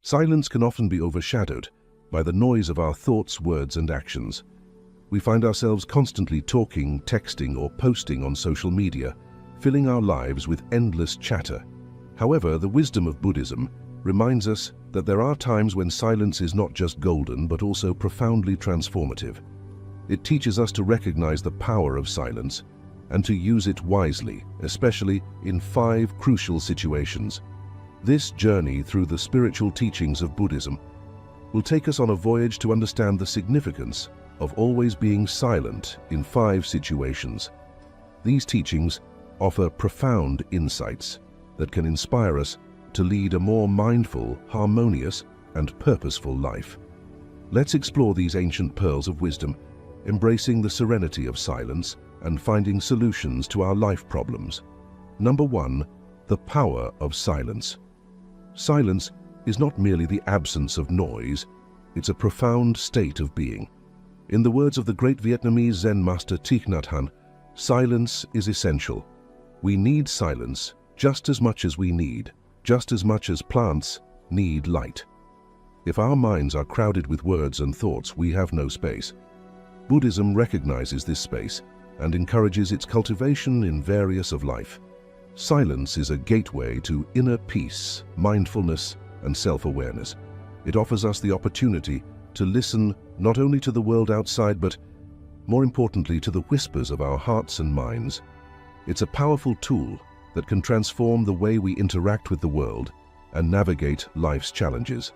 Silence can often be overshadowed by the noise of our thoughts, words, and actions. We find ourselves constantly talking, texting, or posting on social media, filling our lives with endless chatter. However, the wisdom of Buddhism reminds us that there are times when silence is not just golden, but also profoundly transformative. It teaches us to recognize the power of silence and to use it wisely, especially in 5 crucial situations. This journey through the spiritual teachings of Buddhism will take us on a voyage to understand the significance of always being silent in 5 situations. These teachings offer profound insights that can inspire us to lead a more mindful, harmonious, and purposeful life. Let's explore these ancient pearls of wisdom, embracing the serenity of silence and finding solutions to our life problems. Number 1, the power of silence. Silence is not merely the absence of noise, it's a profound state of being. In the words of the great Vietnamese Zen master Thich Nhat Hanh, silence is essential. We need silence just as much as plants need light. If our minds are crowded with words and thoughts, we have no space. Buddhism recognizes this space and encourages its cultivation in various of life. Silence is a gateway to inner peace, mindfulness, and self-awareness. It offers us the opportunity to listen not only to the world outside, but more importantly to the whispers of our hearts and minds. It's a powerful tool that can transform the way we interact with the world and navigate life's challenges.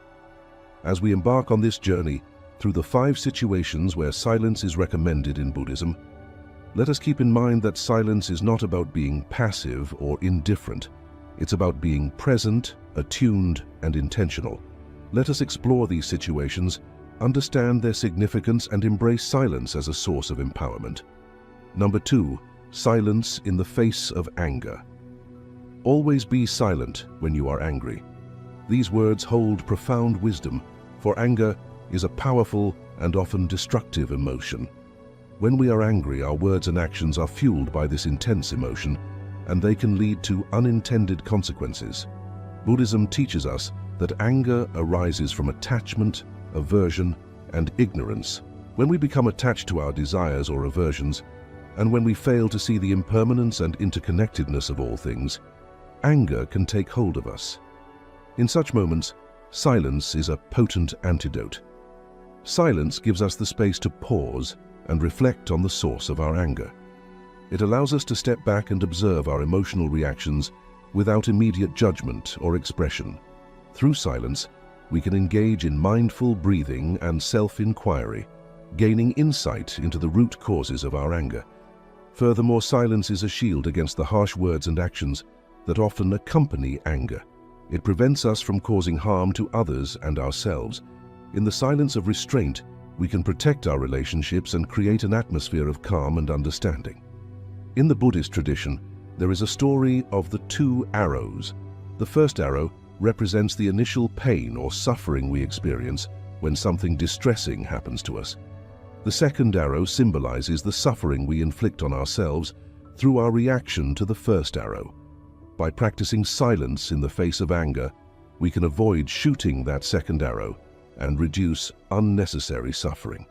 As we embark on this journey through the 5 situations where silence is recommended in Buddhism, let us keep in mind that silence is not about being passive or indifferent. It's about being present, attuned, and intentional. Let us explore these situations, understand their significance, and embrace silence as a source of empowerment. Number 2, silence in the face of anger. Always be silent when you are angry. These words hold profound wisdom, for anger is a powerful and often destructive emotion. When we are angry, our words and actions are fueled by this intense emotion, and they can lead to unintended consequences. Buddhism teaches us that anger arises from attachment, aversion, and ignorance. When we become attached to our desires or aversions, and when we fail to see the impermanence and interconnectedness of all things, anger can take hold of us. In such moments, silence is a potent antidote. Silence gives us the space to pause and reflect on the source of our anger. It allows us to step back and observe our emotional reactions without immediate judgment or expression. Through silence, we can engage in mindful breathing and self-inquiry, gaining insight into the root causes of our anger. Furthermore, silence is a shield against the harsh words and actions that often accompany anger. It prevents us from causing harm to others and ourselves. In the silence of restraint, we can protect our relationships and create an atmosphere of calm and understanding. In the Buddhist tradition, there is a story of the 2 arrows. The first arrow represents the initial pain or suffering we experience when something distressing happens to us. The second arrow symbolizes the suffering we inflict on ourselves through our reaction to the first arrow. By practicing silence in the face of anger, we can avoid shooting that second arrow and reduce unnecessary suffering.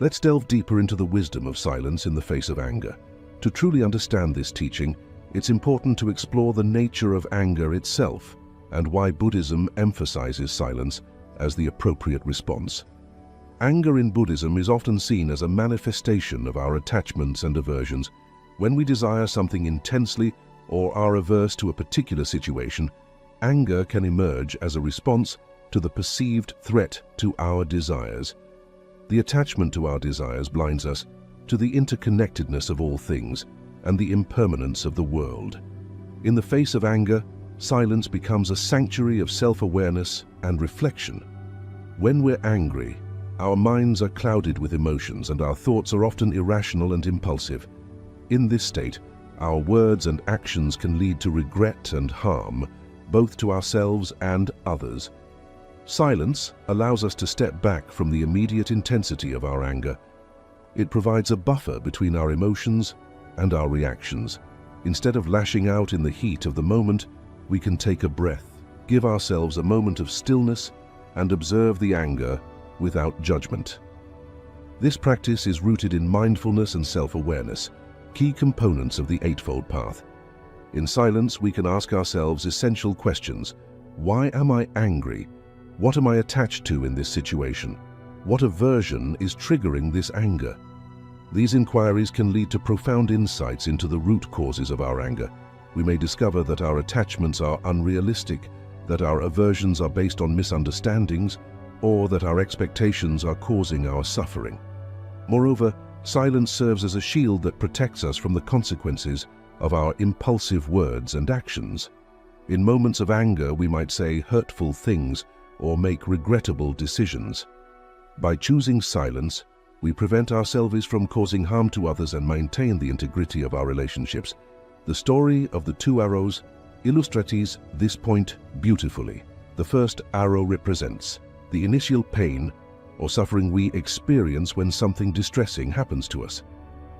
Let's delve deeper into the wisdom of silence in the face of anger. To truly understand this teaching, it's important to explore the nature of anger itself and why Buddhism emphasizes silence as the appropriate response. Anger in Buddhism is often seen as a manifestation of our attachments and aversions. When we desire something intensely or are averse to a particular situation, anger can emerge as a response to the perceived threat to our desires. The attachment to our desires blinds us to the interconnectedness of all things and the impermanence of the world. In the face of anger, silence becomes a sanctuary of self-awareness and reflection. When we're angry, our minds are clouded with emotions and our thoughts are often irrational and impulsive. In this state, our words and actions can lead to regret and harm, both to ourselves and others. Silence allows us to step back from the immediate intensity of our anger. It provides a buffer between our emotions and our reactions. Instead of lashing out in the heat of the moment, we can take a breath, give ourselves a moment of stillness and observe the anger without judgment. This practice is rooted in mindfulness and self-awareness, key components of the Eightfold Path. In silence, we can ask ourselves essential questions. Why am I angry? What am I attached to in this situation? What aversion is triggering this anger? These inquiries can lead to profound insights into the root causes of our anger. We may discover that our attachments are unrealistic, that our aversions are based on misunderstandings, or that our expectations are causing our suffering. Moreover, silence serves as a shield that protects us from the consequences of our impulsive words and actions. In moments of anger, we might say hurtful things or make regrettable decisions. By choosing silence, we prevent ourselves from causing harm to others and maintain the integrity of our relationships. The story of the two arrows illustrates this point beautifully. The first arrow represents the initial pain or suffering we experience when something distressing happens to us.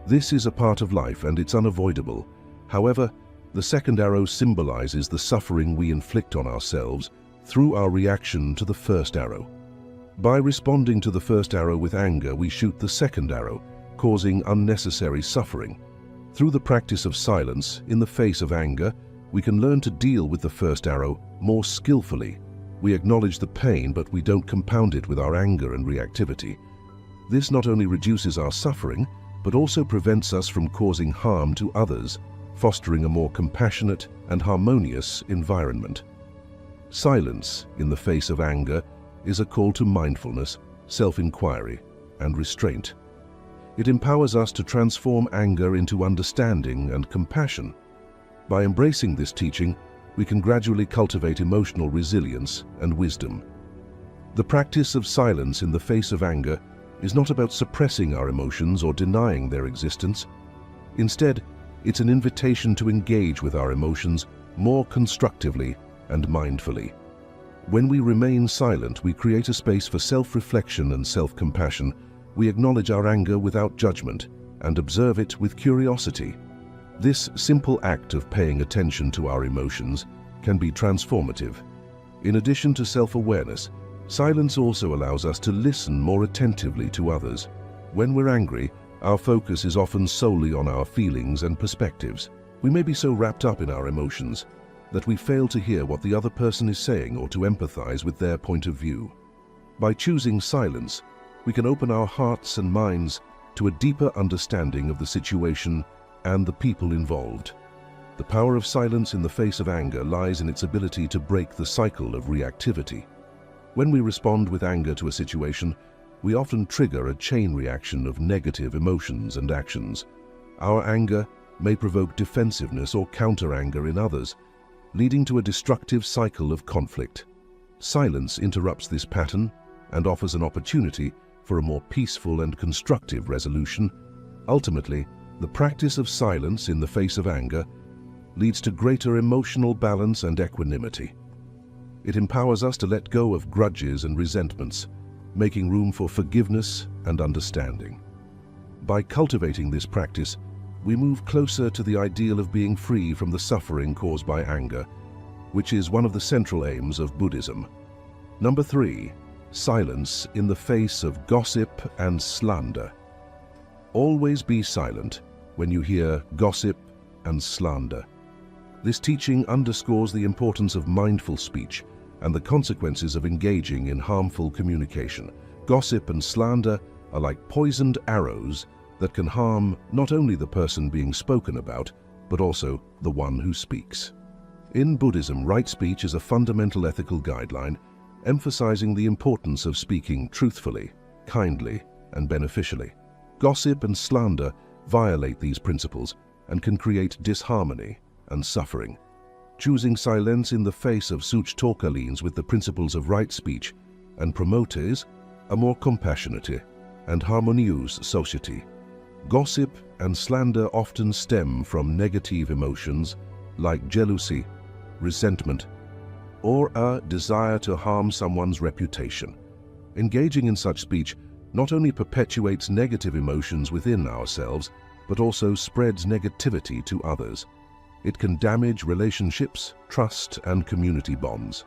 This is a part of life and it's unavoidable. However, the second arrow symbolizes the suffering we inflict on ourselves through our reaction to the first arrow. By responding to the first arrow with anger, we shoot the second arrow, causing unnecessary suffering. Through the practice of silence in the face of anger, we can learn to deal with the first arrow more skillfully. We acknowledge the pain, but we don't compound it with our anger and reactivity. This not only reduces our suffering, but also prevents us from causing harm to others, fostering a more compassionate and harmonious environment. Silence in the face of anger is a call to mindfulness, self-inquiry, and restraint. It empowers us to transform anger into understanding and compassion. By embracing this teaching, we can gradually cultivate emotional resilience and wisdom. The practice of silence in the face of anger is not about suppressing our emotions or denying their existence. Instead, it's an invitation to engage with our emotions more constructively and mindfully. When we remain silent, we create a space for self-reflection and self-compassion. We acknowledge our anger without judgment and observe it with curiosity. This simple act of paying attention to our emotions can be transformative. In addition to self-awareness, silence also allows us to listen more attentively to others. When we're angry, our focus is often solely on our feelings and perspectives. We may be so wrapped up in our emotions that we fail to hear what the other person is saying or to empathize with their point of view. By choosing silence, we can open our hearts and minds to a deeper understanding of the situation and the people involved. The power of silence in the face of anger lies in its ability to break the cycle of reactivity. When we respond with anger to a situation, we often trigger a chain reaction of negative emotions and actions. Our anger may provoke defensiveness or counter-anger in others, leading to a destructive cycle of conflict. Silence interrupts this pattern and offers an opportunity for a more peaceful and constructive resolution. Ultimately, the practice of silence in the face of anger leads to greater emotional balance and equanimity. It empowers us to let go of grudges and resentments, making room for forgiveness and understanding. By cultivating this practice, we move closer to the ideal of being free from the suffering caused by anger, which is one of the central aims of Buddhism. Number 3, silence in the face of gossip and slander. Always be silent when you hear gossip and slander. This teaching underscores the importance of mindful speech and the consequences of engaging in harmful communication. Gossip and slander are like poisoned arrows that can harm not only the person being spoken about, but also the one who speaks. In Buddhism, right speech is a fundamental ethical guideline, emphasizing the importance of speaking truthfully, kindly, and beneficially. Gossip and slander violate these principles and can create disharmony and suffering. Choosing silence in the face of such talk aligns with the principles of right speech and promotes a more compassionate and harmonious society. Gossip and slander often stem from negative emotions like jealousy, resentment, or a desire to harm someone's reputation. Engaging in such speech not only perpetuates negative emotions within ourselves, but also spreads negativity to others. It can damage relationships, trust, and community bonds.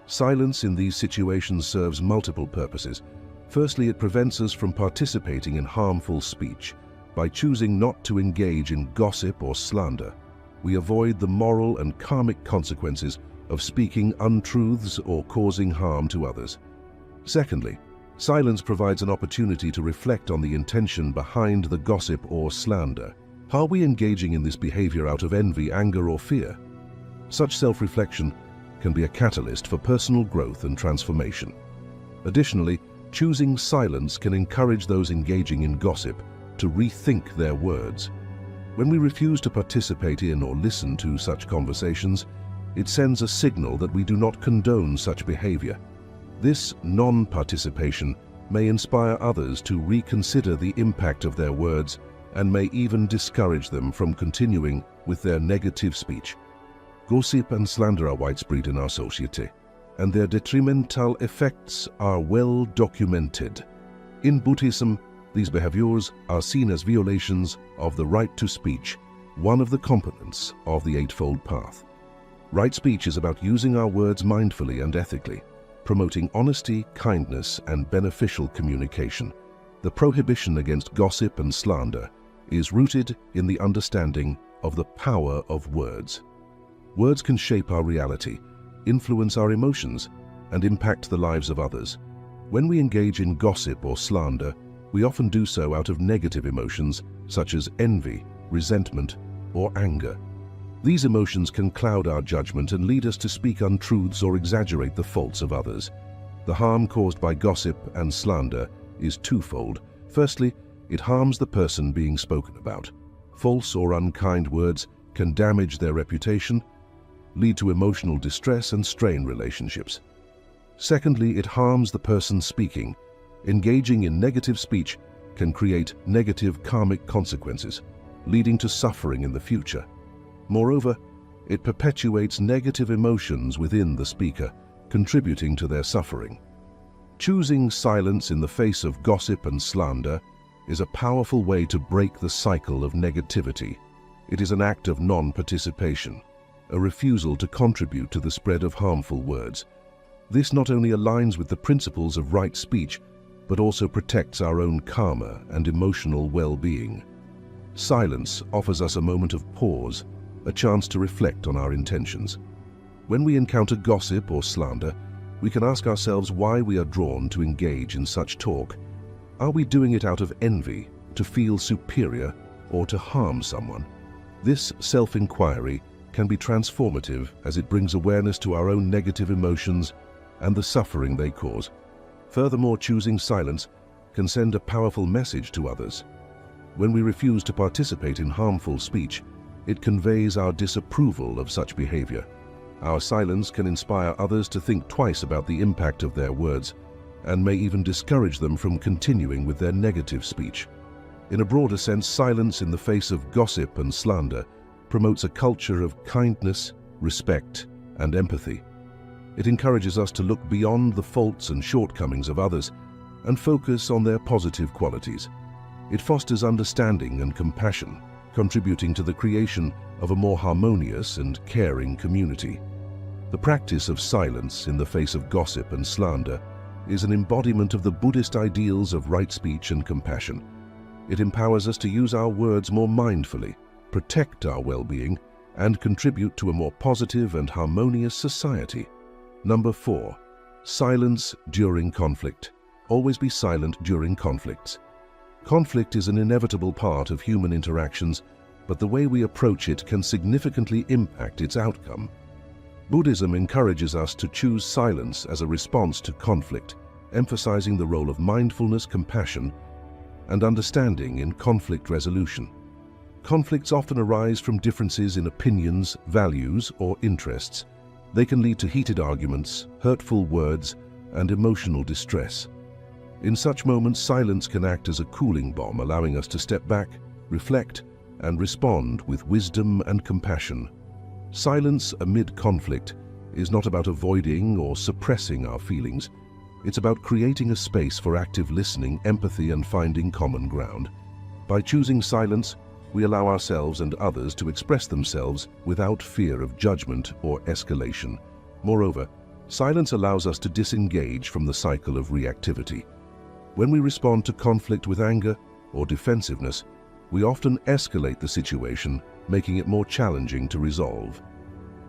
Silence in these situations serves multiple purposes. Firstly, it prevents us from participating in harmful speech. By choosing not to engage in gossip or slander, we avoid the moral and karmic consequences of speaking untruths or causing harm to others. Secondly, silence provides an opportunity to reflect on the intention behind the gossip or slander. Are we engaging in this behavior out of envy, anger, or fear? Such self-reflection can be a catalyst for personal growth and transformation. Additionally, choosing silence can encourage those engaging in gossip to rethink their words. When we refuse to participate in or listen to such conversations, it sends a signal that we do not condone such behavior. This non-participation may inspire others to reconsider the impact of their words and may even discourage them from continuing with their negative speech. Gossip and slander are widespread in our society, and their detrimental effects are well documented. In Buddhism, these behaviors are seen as violations of the right to speech, one of the components of the Eightfold Path. Right speech is about using our words mindfully and ethically, promoting honesty, kindness, and beneficial communication. The prohibition against gossip and slander is rooted in the understanding of the power of words. Words can shape our reality, influence our emotions, and impact the lives of others. When we engage in gossip or slander, we often do so out of negative emotions such as envy, resentment, or anger. These emotions can cloud our judgment and lead us to speak untruths or exaggerate the faults of others. The harm caused by gossip and slander is twofold. Firstly, it harms the person being spoken about. False or unkind words can damage their reputation, lead to emotional distress, and strain relationships. Secondly, it harms the person speaking. Engaging in negative speech can create negative karmic consequences, leading to suffering in the future. Moreover, it perpetuates negative emotions within the speaker, contributing to their suffering. Choosing silence in the face of gossip and slander is a powerful way to break the cycle of negativity. It is an act of non-participation, a refusal to contribute to the spread of harmful words. This not only aligns with the principles of right speech, but also protects our own karma and emotional well-being. Silence offers us a moment of pause, a chance to reflect on our intentions. When we encounter gossip or slander, we can ask ourselves why we are drawn to engage in such talk. Are we doing it out of envy, to feel superior, or to harm someone? This self-inquiry can be transformative as it brings awareness to our own negative emotions and the suffering they cause. Furthermore, choosing silence can send a powerful message to others. When we refuse to participate in harmful speech, it conveys our disapproval of such behavior. Our silence can inspire others to think twice about the impact of their words, and may even discourage them from continuing with their negative speech. In a broader sense, silence in the face of gossip and slander promotes a culture of kindness, respect, and empathy. It encourages us to look beyond the faults and shortcomings of others and focus on their positive qualities. It fosters understanding and compassion, contributing to the creation of a more harmonious and caring community. The practice of silence in the face of gossip and slander is an embodiment of the Buddhist ideals of right speech and compassion. It empowers us to use our words more mindfully, protect our well-being, and contribute to a more positive and harmonious society. Number 4. Silence during conflict. Always be silent during conflicts. Conflict is an inevitable part of human interactions, but the way we approach it can significantly impact its outcome. Buddhism encourages us to choose silence as a response to conflict, emphasizing the role of mindfulness, compassion, and understanding in conflict resolution. Conflicts often arise from differences in opinions, values, or interests. They can lead to heated arguments, hurtful words, and emotional distress. In such moments, silence can act as a cooling bomb, allowing us to step back, reflect, and respond with wisdom and compassion. Silence amid conflict is not about avoiding or suppressing our feelings. It's about creating a space for active listening, empathy, and finding common ground. By choosing silence, we allow ourselves and others to express themselves without fear of judgment or escalation. Moreover, Silence allows us to disengage from the cycle of reactivity. When we respond to conflict with anger or defensiveness, we often escalate the situation, making it more challenging to resolve.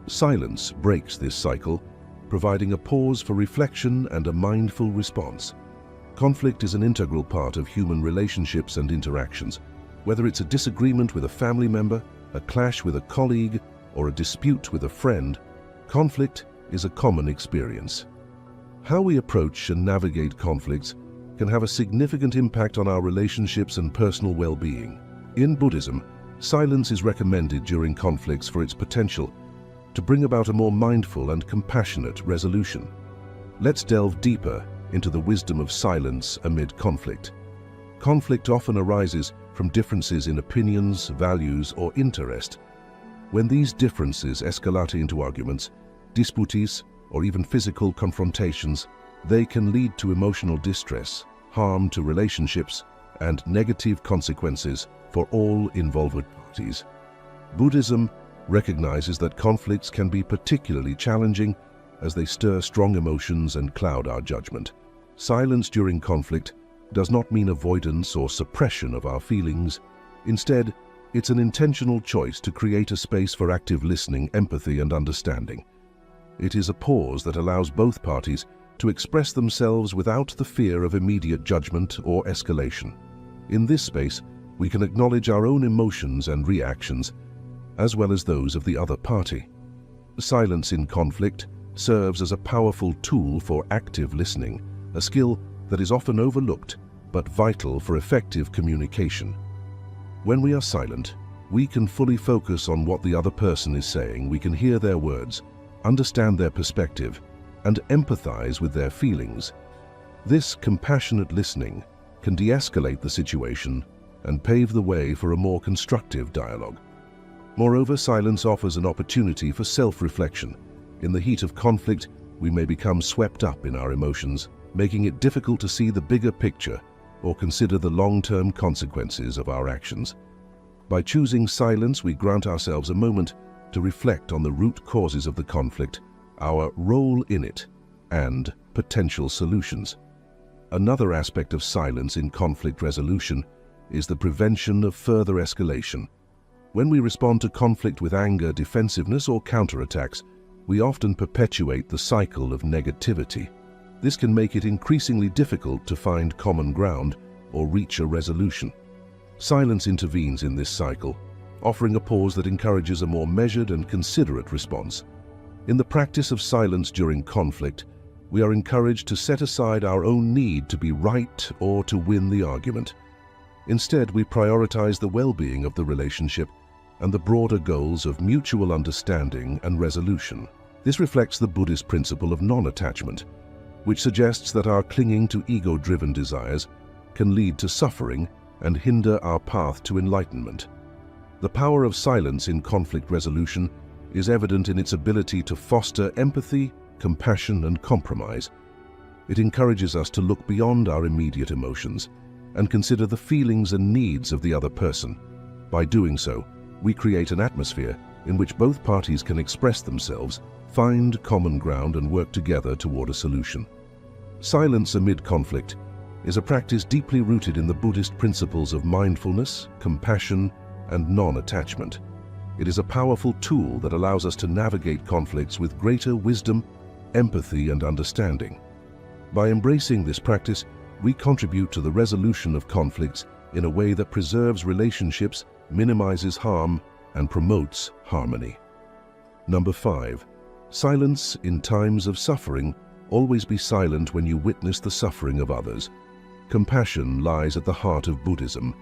Silence breaks this cycle, providing a pause for reflection and a mindful response. Conflict is an integral part of human relationships and interactions. Whether it's a disagreement with a family member, a clash with a colleague, or a dispute with a friend, conflict is a common experience. How we approach and navigate conflicts can have a significant impact on our relationships and personal well-being. In Buddhism, silence is recommended during conflicts for its potential to bring about a more mindful and compassionate resolution. Let's delve deeper into the wisdom of silence amid conflict. Conflict often arises from differences in opinions, values, or interest. When these differences escalate into arguments, disputes, or even physical confrontations, they can lead to emotional distress, harm to relationships, and negative consequences for all involved parties. Buddhism recognizes that conflicts can be particularly challenging as they stir strong emotions and cloud our judgment. Silence during conflict does not mean avoidance or suppression of our feelings. Instead, it's an intentional choice to create a space for active listening, empathy, and understanding. It is a pause that allows both parties to express themselves without the fear of immediate judgment or escalation. In this space, we can acknowledge our own emotions and reactions, as well as those of the other party. Silence in conflict serves as a powerful tool for active listening, a skill that is often overlooked but vital for effective communication. When we are silent, we can fully focus on what the other person is saying. We can hear their words, understand their perspective, and empathize with their feelings. This compassionate listening can de-escalate the situation and pave the way for a more constructive dialogue. Moreover, silence offers an opportunity for self-reflection. In the heat of conflict, we may become swept up in our emotions, making it difficult to see the bigger picture or consider the long-term consequences of our actions. By choosing silence, we grant ourselves a moment to reflect on the root causes of the conflict, our role in it, and potential solutions. Another aspect of silence in conflict resolution is the prevention of further escalation. When we respond to conflict with anger, defensiveness, or counterattacks, we often perpetuate the cycle of negativity. This can make it increasingly difficult to find common ground or reach a resolution. Silence intervenes in this cycle, offering a pause that encourages a more measured and considerate response. In the practice of silence during conflict, we are encouraged to set aside our own need to be right or to win the argument. Instead, we prioritize the well-being of the relationship and the broader goals of mutual understanding and resolution. This reflects the Buddhist principle of non-attachment, which suggests that our clinging to ego-driven desires can lead to suffering and hinder our path to enlightenment. The power of silence in conflict resolution is evident in its ability to foster empathy, compassion, and compromise. It encourages us to look beyond our immediate emotions and consider the feelings and needs of the other person. By doing so, we create an atmosphere in which both parties can express themselves, find common ground, and work together toward a solution. Silence amid conflict is a practice deeply rooted in the Buddhist principles of mindfulness, compassion, and non-attachment. It is a powerful tool that allows us to navigate conflicts with greater wisdom, empathy, and understanding. By embracing this practice, we contribute to the resolution of conflicts in a way that preserves relationships, minimizes harm, and promotes harmony. Number 5. Silence in times of suffering. Always be silent when you witness the suffering of others. Compassion lies at the heart of Buddhism,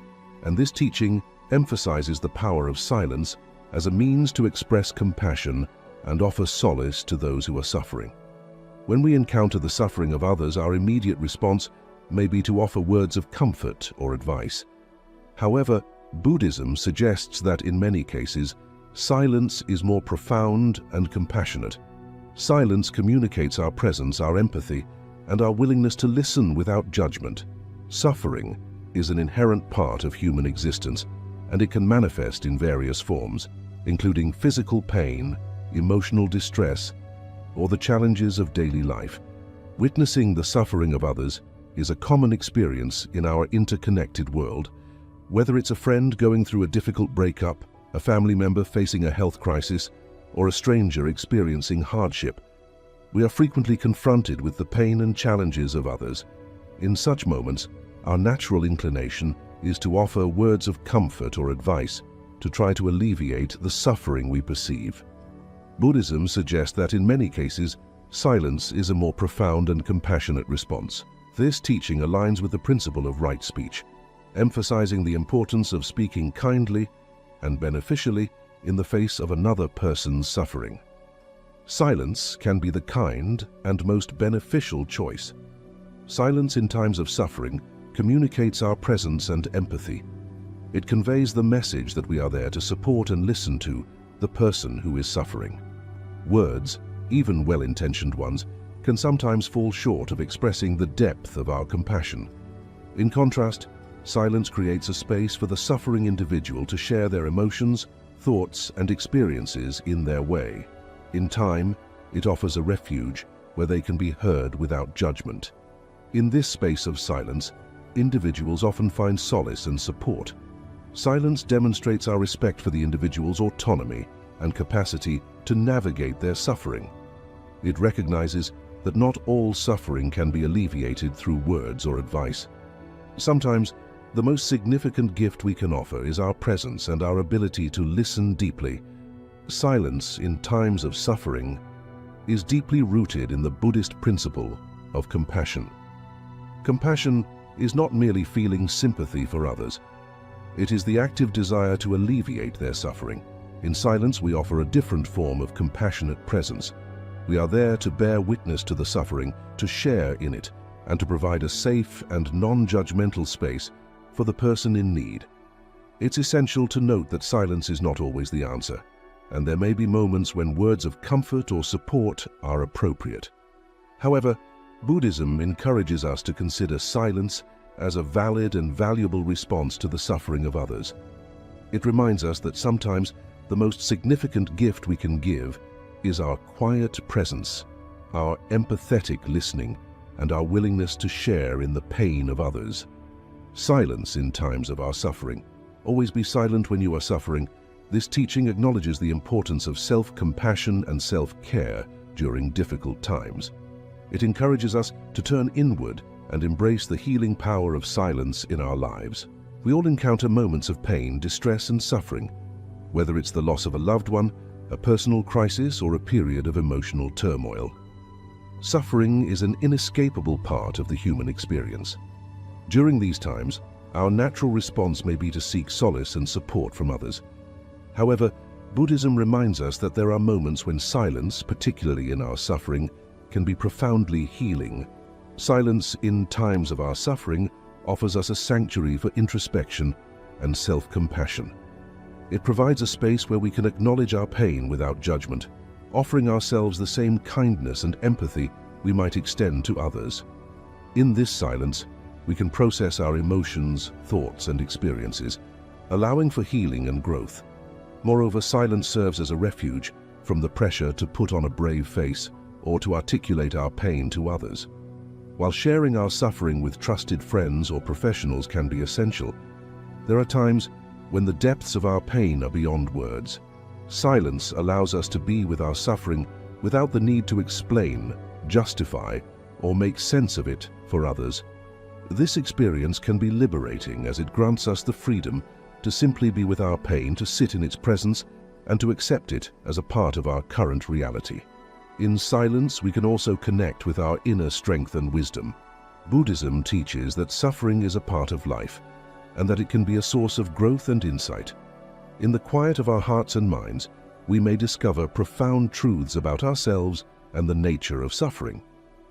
and this teaching emphasizes the power of silence as a means to express compassion and offer solace to those who are suffering. When we encounter the suffering of others, our immediate response may be to offer words of comfort or advice. However, Buddhism suggests that in many cases, silence is more profound and compassionate. Silence communicates our presence, our empathy, and our willingness to listen without judgment. Suffering is an inherent part of human existence, and it can manifest in various forms, including physical pain, emotional distress, or the challenges of daily life. Witnessing the suffering of others is a common experience in our interconnected world. Whether it's a friend going through a difficult breakup, a family member facing a health crisis, or a stranger experiencing hardship, we are frequently confronted with the pain and challenges of others. In such moments, our natural inclination is to offer words of comfort or advice to try to alleviate the suffering we perceive. Buddhism suggests that in many cases, silence is a more profound and compassionate response. This teaching aligns with the principle of right speech, emphasizing the importance of speaking kindly and beneficially in the face of another person's suffering. Silence can be the kind and most beneficial choice. Silence in times of suffering communicates our presence and empathy. It conveys the message that we are there to support and listen to the person who is suffering. Words, even well-intentioned ones, can sometimes fall short of expressing the depth of our compassion. In contrast, silence creates a space for the suffering individual to share their emotions, thoughts, and experiences in their way. In time, it offers a refuge where they can be heard without judgment. In this space of silence, individuals often find solace and support. Silence demonstrates our respect for the individual's autonomy and capacity to navigate their suffering. It recognizes that not all suffering can be alleviated through words or advice. Sometimes, the most significant gift we can offer is our presence and our ability to listen deeply. Silence in times of suffering is deeply rooted in the Buddhist principle of compassion. Compassion is not merely feeling sympathy for others. It is the active desire to alleviate their suffering. In silence, we offer a different form of compassionate presence. We are there to bear witness to the suffering, to share in it, and to provide a safe and non-judgmental space for the person in need. It's essential to note that silence is not always the answer, and there may be moments when words of comfort or support are appropriate. However, Buddhism encourages us to consider silence as a valid and valuable response to the suffering of others. It reminds us that sometimes the most significant gift we can give is our quiet presence, our empathetic listening, and our willingness to share in the pain of others. Silence in times of our suffering. Always be silent when you are suffering. This teaching acknowledges the importance of self-compassion and self-care during difficult times. It encourages us to turn inward and embrace the healing power of silence in our lives. We all encounter moments of pain, distress, and suffering, whether it's the loss of a loved one, a personal crisis, or a period of emotional turmoil. Suffering is an inescapable part of the human experience. During these times, our natural response may be to seek solace and support from others. However, Buddhism reminds us that there are moments when silence, particularly in our suffering, can be profoundly healing. Silence in times of our suffering offers us a sanctuary for introspection and self-compassion. It provides a space where we can acknowledge our pain without judgment, offering ourselves the same kindness and empathy we might extend to others. In this silence, we can process our emotions, thoughts, and experiences, allowing for healing and growth. Moreover, silence serves as a refuge from the pressure to put on a brave face or to articulate our pain to others. While sharing our suffering with trusted friends or professionals can be essential, there are times when the depths of our pain are beyond words. Silence allows us to be with our suffering without the need to explain, justify, or make sense of it for others. This experience can be liberating as it grants us the freedom to simply be with our pain, to sit in its presence, and to accept it as a part of our current reality. In silence, we can also connect with our inner strength and wisdom. Buddhism teaches that suffering is a part of life, and that it can be a source of growth and insight. In the quiet of our hearts and minds, we may discover profound truths about ourselves and the nature of suffering.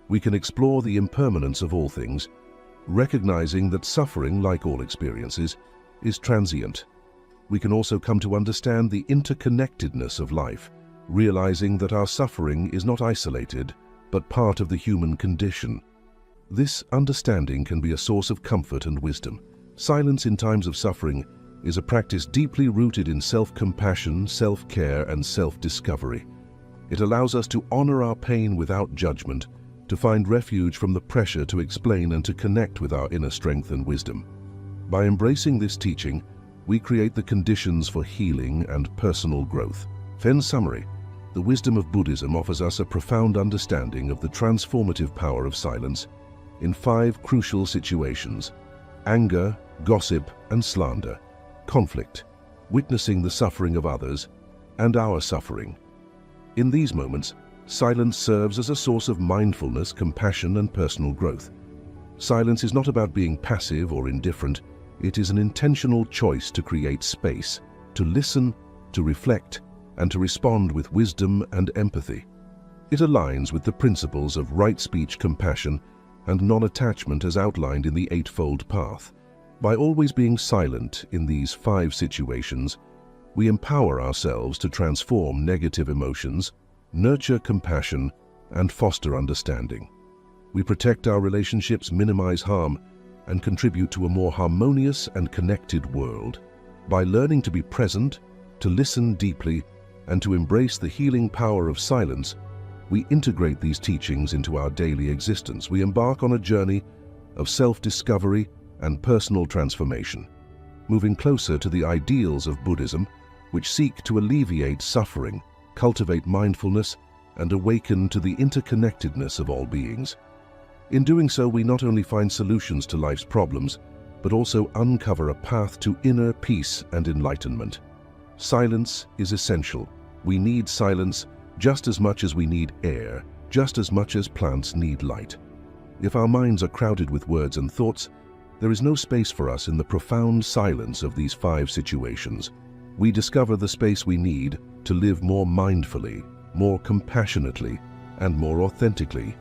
We can explore the impermanence of all things, recognizing that suffering, like all experiences, is transient. We can also come to understand the interconnectedness of life, realizing that our suffering is not isolated, but part of the human condition. This understanding can be a source of comfort and wisdom. Silence in times of suffering is a practice deeply rooted in self-compassion, self-care, and self-discovery. It allows us to honor our pain without judgment, to find refuge from the pressure to explain and to connect with our inner strength and wisdom. By embracing this teaching, we create the conditions for healing and personal growth. In summary, the wisdom of Buddhism offers us a profound understanding of the transformative power of silence in 5 crucial situations: anger, gossip and slander, conflict, witnessing the suffering of others, and our suffering. In these moments, silence serves as a source of mindfulness, compassion, and personal growth. Silence is not about being passive or indifferent. It is an intentional choice to create space, to listen, to reflect, and to respond with wisdom and empathy. It aligns with the principles of right speech, compassion, and non-attachment as outlined in the Eightfold Path. By always being silent in these 5 situations, we empower ourselves to transform negative emotions, nurture compassion, and foster understanding. We protect our relationships, minimize harm, and contribute to a more harmonious and connected world. By learning to be present, to listen deeply, and to embrace the healing power of silence, we integrate these teachings into our daily existence. We embark on a journey of self-discovery and personal transformation, moving closer to the ideals of Buddhism, which seek to alleviate suffering, cultivate mindfulness, and awaken to the interconnectedness of all beings. In doing so, we not only find solutions to life's problems, but also uncover a path to inner peace and enlightenment. Silence is essential. We need silence just as much as we need air, just as much as plants need light. If our minds are crowded with words and thoughts, there is no space for us in the profound silence of these 5 situations. We discover the space we need to live more mindfully, more compassionately, and more authentically.